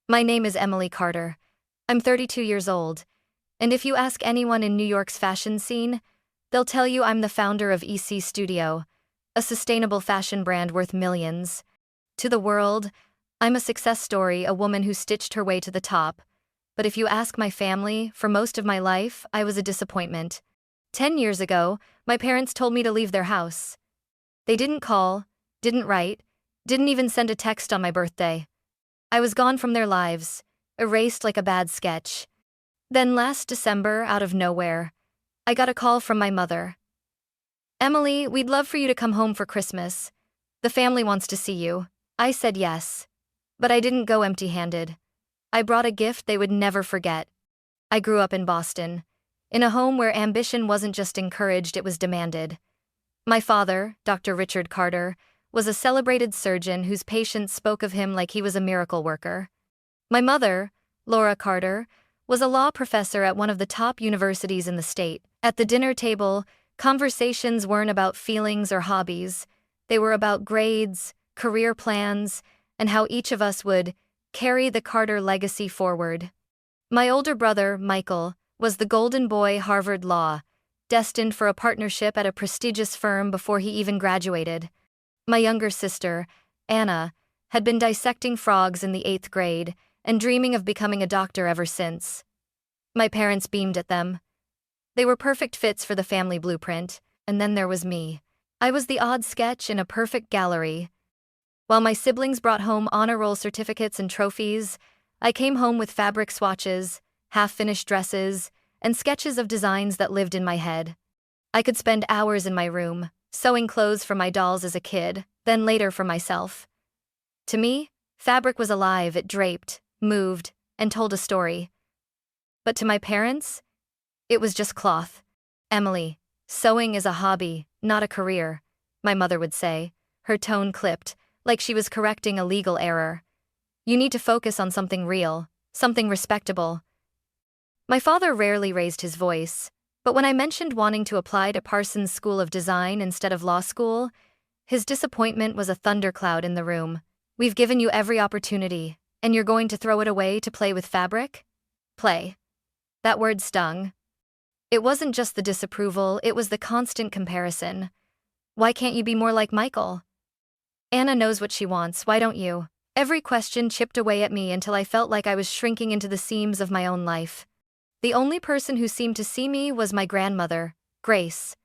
My name is Emily Carter. I'm 32 years old, and if you ask anyone in New York's fashion scene, they'll tell you I'm the founder of EC Studio, a sustainable fashion brand worth millions. To the world, I'm a success story, a woman who stitched her way to the top. But if you ask my family, for most of my life, I was a disappointment. 10 years ago, my parents told me to leave their house. They didn't call, didn't write, didn't even send a text on my birthday. I was gone from their lives, erased like a bad sketch. Then last December, out of nowhere, I got a call from my mother. "Emily, we'd love for you to come home for Christmas. The family wants to see you." I said yes. But I didn't go empty-handed. I brought a gift they would never forget. I grew up in Boston, in a home where ambition wasn't just encouraged, it was demanded. My father, Dr. Richard Carter, was a celebrated surgeon whose patients spoke of him like he was a miracle worker. My mother, Laura Carter, was a law professor at one of the top universities in the state. At the dinner table, conversations weren't about feelings or hobbies. They were about grades, career plans, and how each of us would carry the Carter legacy forward. My older brother, Michael, was the golden boy Harvard Law, destined for a partnership at a prestigious firm before he even graduated. My younger sister, Anna, had been dissecting frogs in the 8th grade and dreaming of becoming a doctor ever since. My parents beamed at them. They were perfect fits for the family blueprint, and then there was me. I was the odd sketch in a perfect gallery. While my siblings brought home honor roll certificates and trophies, I came home with fabric swatches, half-finished dresses, and sketches of designs that lived in my head. I could spend hours in my room, sewing clothes for my dolls as a kid, then later for myself. To me, fabric was alive, it draped, moved, and told a story. But to my parents, it was just cloth. "Emily, sewing is a hobby, not a career," my mother would say, her tone clipped, like she was correcting a legal error. "You need to focus on something real, something respectable." My father rarely raised his voice, but when I mentioned wanting to apply to Parsons School of Design instead of law school, his disappointment was a thundercloud in the room. "We've given you every opportunity, and you're going to throw it away to play with fabric?" Play. That word stung. It wasn't just the disapproval, it was the constant comparison. "Why can't you be more like Michael?" "Anna knows what she wants, why don't you?" Every question chipped away at me until I felt like I was shrinking into the seams of my own life. The only person who seemed to see me was my grandmother, Grace.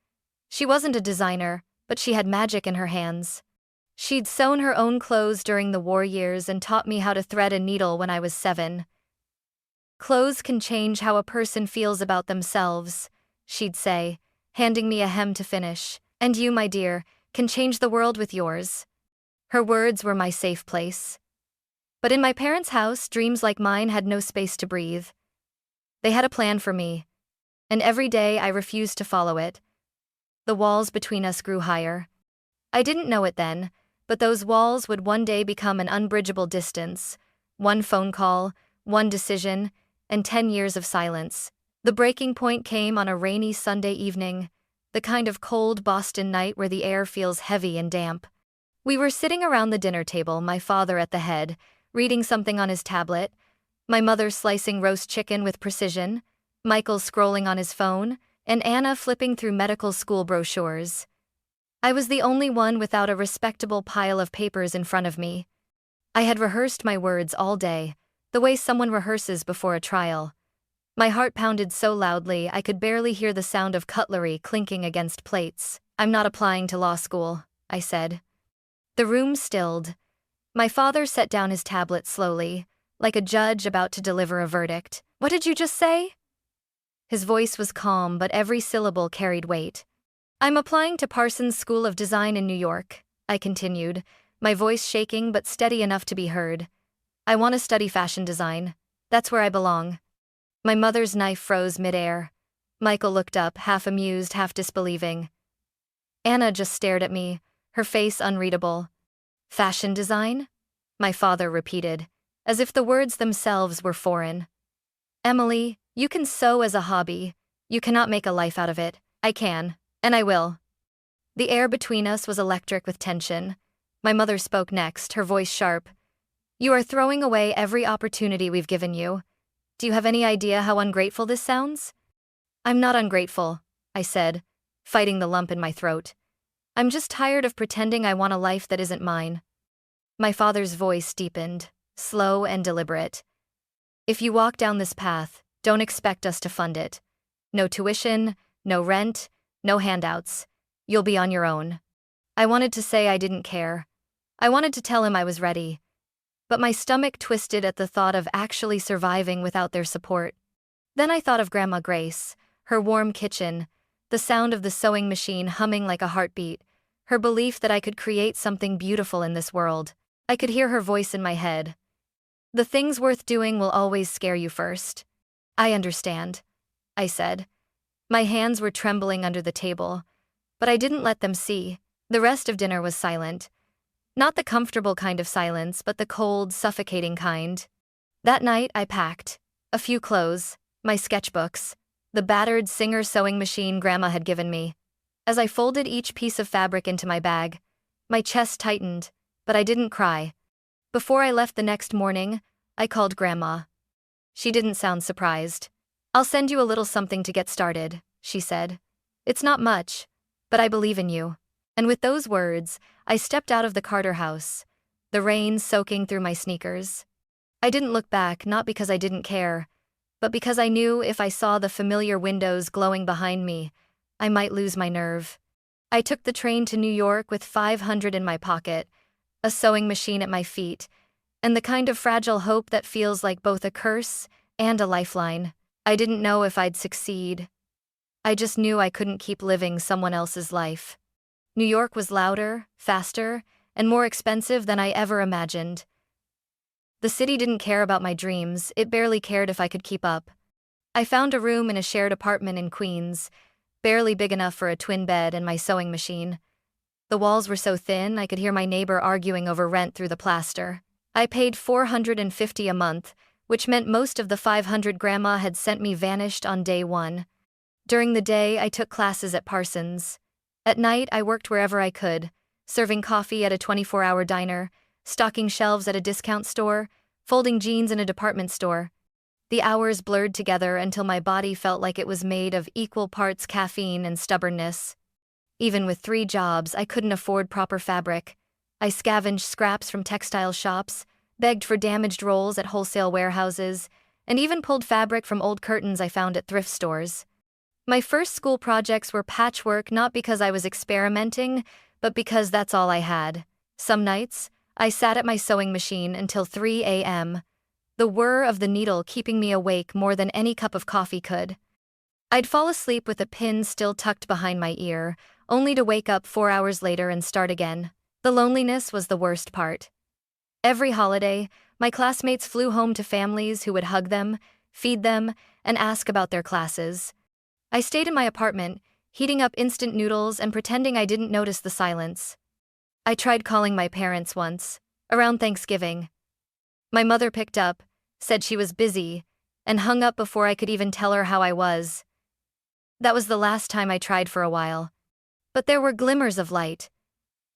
She wasn't a designer, but she had magic in her hands. She'd sewn her own clothes during the war years and taught me how to thread a needle when I was 7. "Clothes can change how a person feels about themselves," she'd say, handing me a hem to finish. "And you, my dear, can change the world with yours." Her words were my safe place. But in my parents' house, dreams like mine had no space to breathe. They had a plan for me, and every day I refused to follow it. The walls between us grew higher. I didn't know it then, but those walls would one day become an unbridgeable distance. One phone call, one decision, and 10 years of silence. The breaking point came on a rainy Sunday evening, the kind of cold Boston night where the air feels heavy and damp. We were sitting around the dinner table, my father at the head, reading something on his tablet, my mother slicing roast chicken with precision, Michael scrolling on his phone, and Anna flipping through medical school brochures. I was the only one without a respectable pile of papers in front of me. I had rehearsed my words all day, the way someone rehearses before a trial. My heart pounded so loudly I could barely hear the sound of cutlery clinking against plates. "I'm not applying to law school," I said. The room stilled. My father set down his tablet slowly, like a judge about to deliver a verdict. "What did you just say?" His voice was calm, but every syllable carried weight. "I'm applying to Parsons School of Design in New York," I continued, my voice shaking but steady enough to be heard. "I want to study fashion design. That's where I belong." My mother's knife froze midair. Michael looked up, half amused, half disbelieving. Anna just stared at me, her face unreadable. "Fashion design?" my father repeated, as if the words themselves were foreign. "Emily, you can sew as a hobby. You cannot make a life out of it." "I can, and I will." The air between us was electric with tension. My mother spoke next, her voice sharp. You are throwing away every opportunity we've given you. Do you have any idea how ungrateful this sounds? I'm not ungrateful, I said, fighting the lump in my throat. I'm just tired of pretending I want a life that isn't mine. My father's voice deepened, slow and deliberate. If you walk down this path, don't expect us to fund it. No tuition, no rent, no handouts. You'll be on your own. I wanted to say I didn't care. I wanted to tell him I was ready. But my stomach twisted at the thought of actually surviving without their support. Then I thought of Grandma Grace, her warm kitchen, the sound of the sewing machine humming like a heartbeat, her belief that I could create something beautiful in this world. I could hear her voice in my head. The things worth doing will always scare you first. I understand, I said. My hands were trembling under the table, but I didn't let them see. The rest of dinner was silent. Not the comfortable kind of silence, but the cold, suffocating kind. That night, I packed a few clothes, my sketchbooks, the battered Singer sewing machine Grandma had given me. As I folded each piece of fabric into my bag, my chest tightened, but I didn't cry. Before I left the next morning, I called Grandma. She didn't sound surprised. I'll send you a little something to get started, she said. It's not much, but I believe in you. And with those words, I stepped out of the Carter house, the rain soaking through my sneakers. I didn't look back, not because I didn't care, but because I knew if I saw the familiar windows glowing behind me, I might lose my nerve. I took the train to New York with $500 in my pocket, a sewing machine at my feet, and the kind of fragile hope that feels like both a curse and a lifeline. I didn't know if I'd succeed. I just knew I couldn't keep living someone else's life. New York was louder, faster, and more expensive than I ever imagined. The city didn't care about my dreams, it barely cared if I could keep up. I found a room in a shared apartment in Queens, barely big enough for a twin bed and my sewing machine. The walls were so thin I could hear my neighbor arguing over rent through the plaster. I paid $450 a month, which meant most of the $500 Grandma had sent me vanished on day one. During the day, I took classes at Parsons. At night, I worked wherever I could, serving coffee at a 24-hour diner, stocking shelves at a discount store, folding jeans in a department store. The hours blurred together until my body felt like it was made of equal parts caffeine and stubbornness. Even with 3 jobs, I couldn't afford proper fabric. I scavenged scraps from textile shops, begged for damaged rolls at wholesale warehouses, and even pulled fabric from old curtains I found at thrift stores. My first school projects were patchwork not because I was experimenting, but because that's all I had. Some nights, I sat at my sewing machine until 3 a.m., the whir of the needle keeping me awake more than any cup of coffee could. I'd fall asleep with a pin still tucked behind my ear, only to wake up 4 hours later and start again. The loneliness was the worst part. Every holiday, my classmates flew home to families who would hug them, feed them, and ask about their classes. I stayed in my apartment, heating up instant noodles and pretending I didn't notice the silence. I tried calling my parents once, around Thanksgiving. My mother picked up, said she was busy, and hung up before I could even tell her how I was. That was the last time I tried for a while. But there were glimmers of light.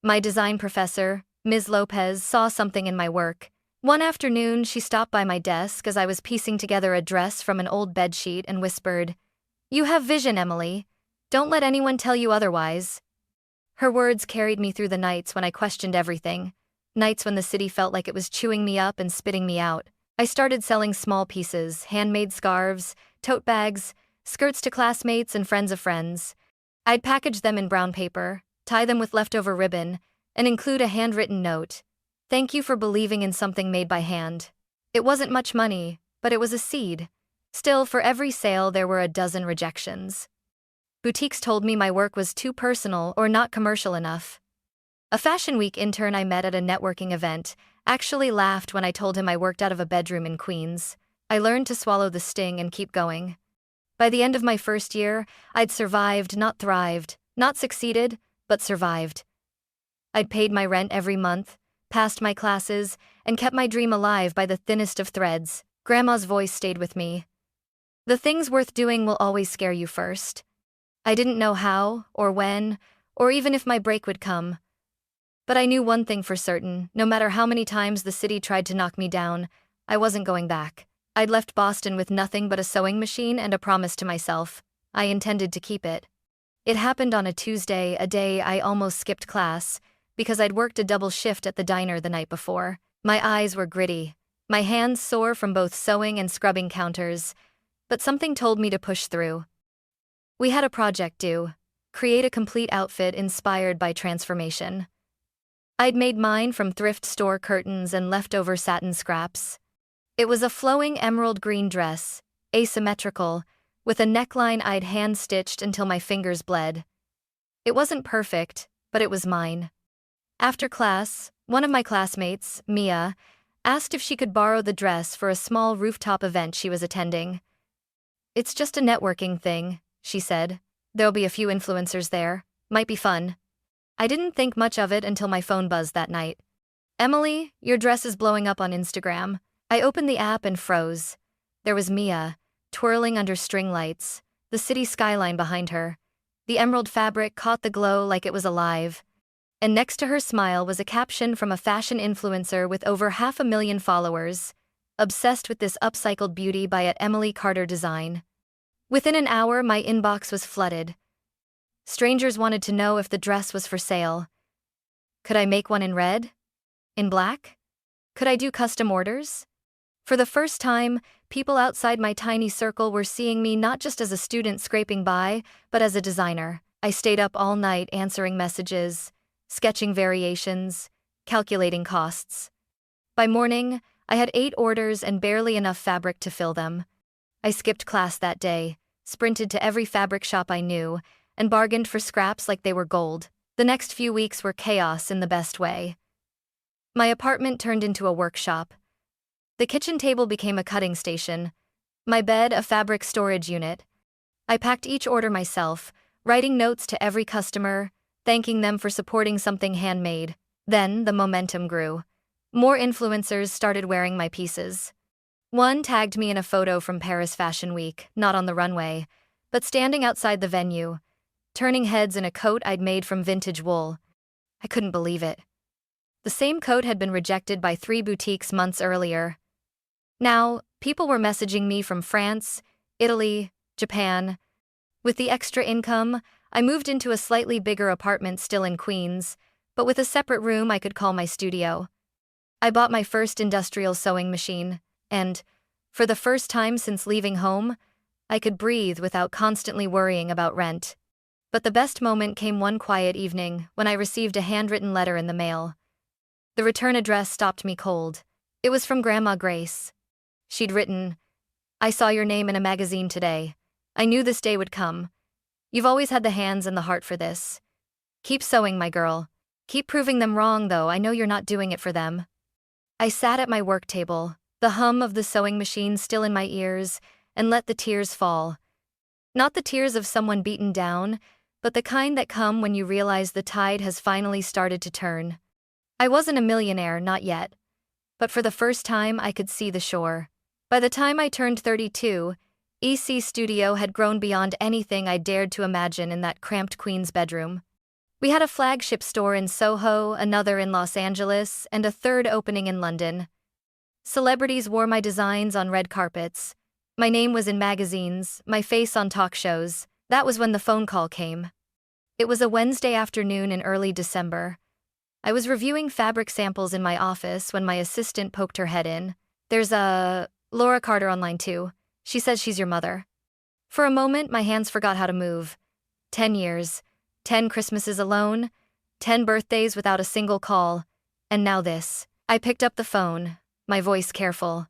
My design professor, Ms. Lopez, saw something in my work. One afternoon, she stopped by my desk as I was piecing together a dress from an old bedsheet and whispered, "You have vision, Emily. Don't let anyone tell you otherwise." Her words carried me through the nights when I questioned everything, nights when the city felt like it was chewing me up and spitting me out. I started selling small pieces, handmade scarves, tote bags, skirts to classmates and friends of friends. I'd package them in brown paper, tie them with leftover ribbon, and include a handwritten note. "Thank you for believing in something made by hand." It wasn't much money, but it was a seed. Still, for every sale there were a dozen rejections. Boutiques told me my work was too personal or not commercial enough. A Fashion Week intern I met at a networking event actually laughed when I told him I worked out of a bedroom in Queens. I learned to swallow the sting and keep going. By the end of my first year, I'd survived, not thrived, not succeeded, but survived. I'd paid my rent every month, passed my classes, and kept my dream alive by the thinnest of threads. Grandma's voice stayed with me. The things worth doing will always scare you first. I didn't know how, or when, or even if my break would come. But I knew one thing for certain: no matter how many times the city tried to knock me down, I wasn't going back. I'd left Boston with nothing but a sewing machine and a promise to myself. I intended to keep it. It happened on a Tuesday, a day I almost skipped class, because I'd worked a double shift at the diner the night before. My eyes were gritty, my hands sore from both sewing and scrubbing counters, but something told me to push through. We had a project due: create a complete outfit inspired by transformation. I'd made mine from thrift store curtains and leftover satin scraps. It was a flowing emerald green dress, asymmetrical, with a neckline I'd hand-stitched until my fingers bled. It wasn't perfect, but it was mine. After class, one of my classmates, Mia, asked if she could borrow the dress for a small rooftop event she was attending. "It's just a networking thing," she said. "There'll be a few influencers there. Might be fun." I didn't think much of it until my phone buzzed that night. "Emily, your dress is blowing up on Instagram." I opened the app and froze. There was Mia, twirling under string lights, the city skyline behind her. The emerald fabric caught the glow like it was alive. And next to her smile was a caption from a fashion influencer with over 500,000 followers, obsessed with this upcycled beauty by Emily Carter Design. Within an hour, my inbox was flooded. Strangers wanted to know if the dress was for sale. Could I make one in red? In black? Could I do custom orders? For the first time, people outside my tiny circle were seeing me not just as a student scraping by, but as a designer. I stayed up all night answering messages, sketching variations, calculating costs. By morning, I had 8 orders and barely enough fabric to fill them. I skipped class that day, sprinted to every fabric shop I knew, and bargained for scraps like they were gold. The next few weeks were chaos in the best way. My apartment turned into a workshop. The kitchen table became a cutting station, my bed a fabric storage unit. I packed each order myself, writing notes to every customer, thanking them for supporting something handmade. Then the momentum grew. More influencers started wearing my pieces. One tagged me in a photo from Paris Fashion Week, not on the runway, but standing outside the venue, turning heads in a coat I'd made from vintage wool. I couldn't believe it. The same coat had been rejected by 3 boutiques months earlier. Now, people were messaging me from France, Italy, Japan. With the extra income, I moved into a slightly bigger apartment still in Queens, but with a separate room I could call my studio. I bought my first industrial sewing machine, and, for the first time since leaving home, I could breathe without constantly worrying about rent. But the best moment came one quiet evening when I received a handwritten letter in the mail. The return address stopped me cold. It was from Grandma Grace. She'd written, "I saw your name in a magazine today. I knew this day would come. You've always had the hands and the heart for this. Keep sewing, my girl. Keep proving them wrong, though. I know you're not doing it for them." I sat at my work table, the hum of the sewing machine still in my ears, and let the tears fall. Not the tears of someone beaten down, but the kind that come when you realize the tide has finally started to turn. I wasn't a millionaire, not yet. But for the first time, I could see the shore. By the time I turned 32, EC Studio had grown beyond anything I dared to imagine in that cramped Queens bedroom. We had a flagship store in Soho, another in Los Angeles, and a third opening in London. Celebrities wore my designs on red carpets. My name was in magazines, my face on talk shows. That was when the phone call came. It was a Wednesday afternoon in early December. I was reviewing fabric samples in my office when my assistant poked her head in. "There's Laura Carter online too. She says she's your mother." For a moment, my hands forgot how to move. 10 years, 10 Christmases alone, 10 birthdays without a single call, and now this. I picked up the phone, my voice careful.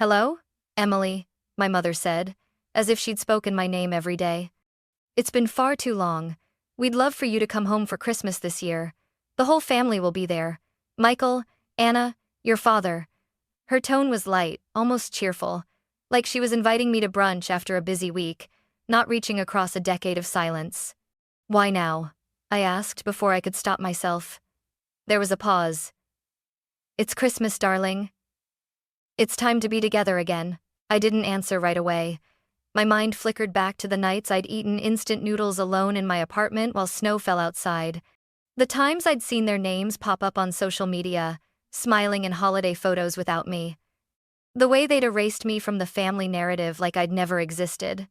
"Hello? Emily," my mother said, as if she'd spoken my name every day. "It's been far too long. We'd love for you to come home for Christmas this year. The whole family will be there. Michael, Anna, your father." Her tone was light, almost cheerful, like she was inviting me to brunch after a busy week, not reaching across a decade of silence. "Why now?" I asked before I could stop myself. There was a pause. "It's Christmas, darling. It's time to be together again." I didn't answer right away. My mind flickered back to the nights I'd eaten instant noodles alone in my apartment while snow fell outside. The times I'd seen their names pop up on social media, smiling in holiday photos without me. The way they'd erased me from the family narrative like I'd never existed.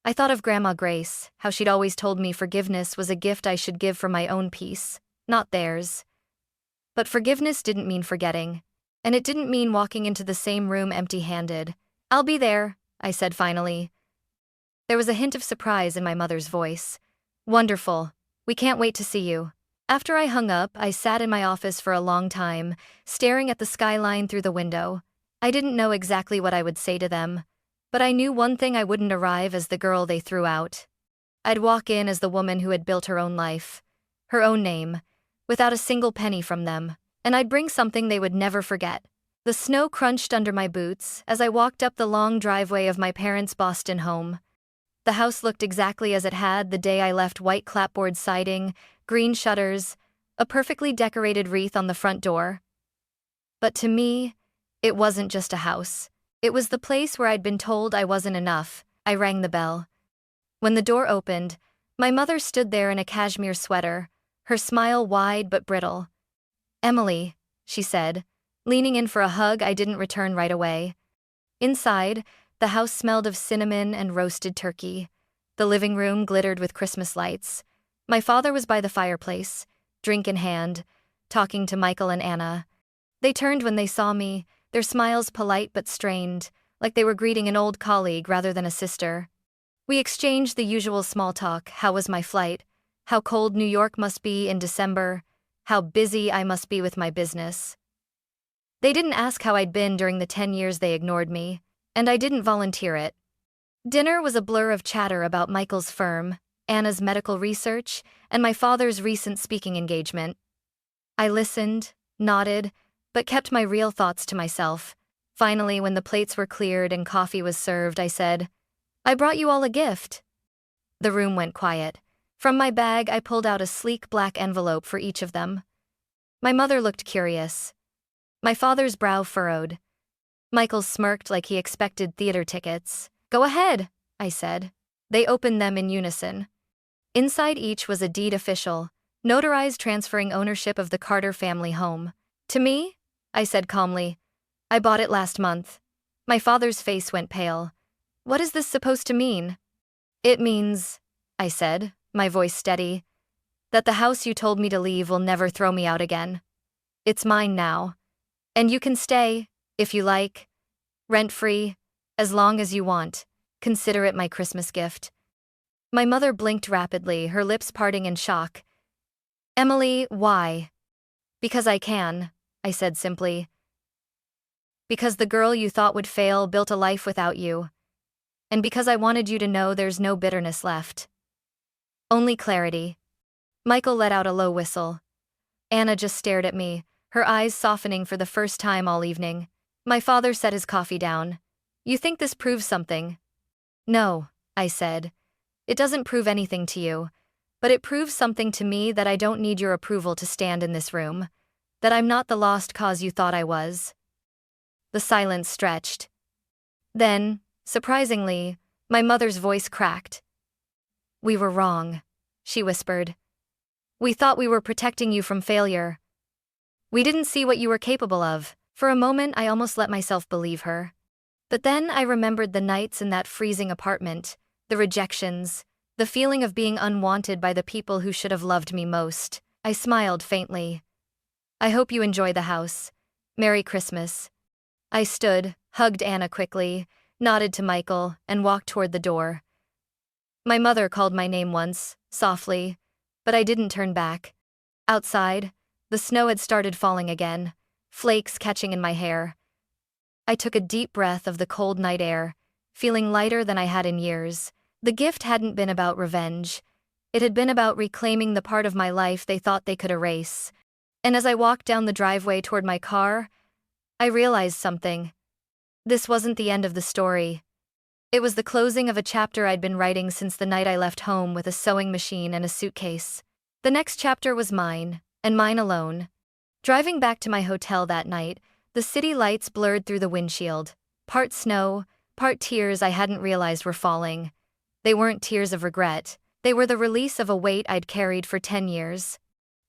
I thought of Grandma Grace, how she'd always told me forgiveness was a gift I should give for my own peace, not theirs. But forgiveness didn't mean forgetting. And it didn't mean walking into the same room empty-handed. "I'll be there," I said finally. There was a hint of surprise in my mother's voice. "Wonderful. We can't wait to see you." After I hung up, I sat in my office for a long time, staring at the skyline through the window. I didn't know exactly what I would say to them, but I knew one thing: I wouldn't arrive as the girl they threw out. I'd walk in as the woman who had built her own life, her own name, without a single penny from them, and I'd bring something they would never forget. The snow crunched under my boots as I walked up the long driveway of my parents' Boston home. The house looked exactly as it had the day I left: white clapboard siding, green shutters, a perfectly decorated wreath on the front door. But to me, it wasn't just a house. It was the place where I'd been told I wasn't enough. I rang the bell. When the door opened, my mother stood there in a cashmere sweater, her smile wide but brittle. "Emily," she said, leaning in for a hug I didn't return right away. Inside, the house smelled of cinnamon and roasted turkey. The living room glittered with Christmas lights. My father was by the fireplace, drink in hand, talking to Michael and Anna. They turned when they saw me, their smiles polite but strained, like they were greeting an old colleague rather than a sister. We exchanged the usual small talk: how was my flight, how cold New York must be in December, how busy I must be with my business. They didn't ask how I'd been during the 10 years they ignored me, and I didn't volunteer it. Dinner was a blur of chatter about Michael's firm, Anna's medical research, and my father's recent speaking engagement. I listened, nodded, but kept my real thoughts to myself. Finally, when the plates were cleared and coffee was served, I said, "I brought you all a gift." The room went quiet. From my bag, I pulled out a sleek black envelope for each of them. My mother looked curious. My father's brow furrowed. Michael smirked like he expected theater tickets. "Go ahead," I said. They opened them in unison. Inside each was a deed official, notarized, transferring ownership of the Carter family home. "To me?" I said calmly. "I bought it last month." My father's face went pale. "What is this supposed to mean?" "It means," I said, my voice steady, "that the house you told me to leave will never throw me out again. It's mine now. And you can stay, if you like, rent-free, as long as you want. Consider it my Christmas gift." My mother blinked rapidly, her lips parting in shock. "Emily, why?" "Because I can," I said simply. "Because the girl you thought would fail built a life without you. And because I wanted you to know there's no bitterness left. Only clarity." Michael let out a low whistle. Anna just stared at me, her eyes softening for the first time all evening. My father set his coffee down. "You think this proves something?" "No," I said. "It doesn't prove anything to you, but it proves something to me: that I don't need your approval to stand in this room, that I'm not the lost cause you thought I was." The silence stretched. Then, surprisingly, my mother's voice cracked. "We were wrong," she whispered. "We thought we were protecting you from failure. We didn't see what you were capable of." For a moment, I almost let myself believe her. But then I remembered the nights in that freezing apartment, the rejections, the feeling of being unwanted by the people who should have loved me most. I smiled faintly. "I hope you enjoy the house. Merry Christmas." I stood, hugged Anna quickly, nodded to Michael, and walked toward the door. My mother called my name once, softly, but I didn't turn back. Outside, the snow had started falling again, flakes catching in my hair. I took a deep breath of the cold night air, feeling lighter than I had in years. The gift hadn't been about revenge. It had been about reclaiming the part of my life they thought they could erase. And as I walked down the driveway toward my car, I realized something. This wasn't the end of the story. It was the closing of a chapter I'd been writing since the night I left home with a sewing machine and a suitcase. The next chapter was mine, and mine alone. Driving back to my hotel that night, the city lights blurred through the windshield. Part snow, part tears I hadn't realized were falling. They weren't tears of regret. They were the release of a weight I'd carried for 10 years.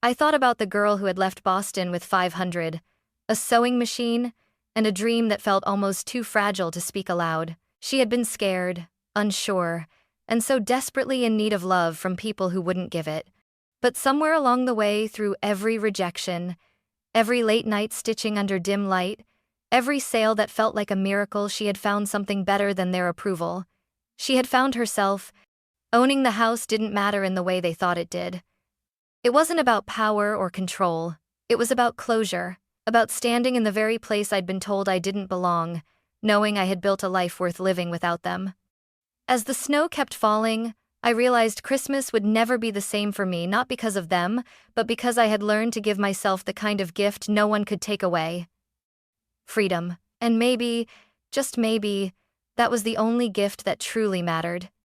I thought about the girl who had left Boston with 500, a sewing machine, and a dream that felt almost too fragile to speak aloud. She had been scared, unsure, and so desperately in need of love from people who wouldn't give it. But somewhere along the way, through every rejection, every late night stitching under dim light, every sale that felt like a miracle, she had found something better than their approval. She had found herself. Owning the house didn't matter in the way they thought it did. It wasn't about power or control. It was about closure, about standing in the very place I'd been told I didn't belong, knowing I had built a life worth living without them. As the snow kept falling, I realized Christmas would never be the same for me, not because of them, but because I had learned to give myself the kind of gift no one could take away. Freedom. And maybe, just maybe, that was the only gift that truly mattered.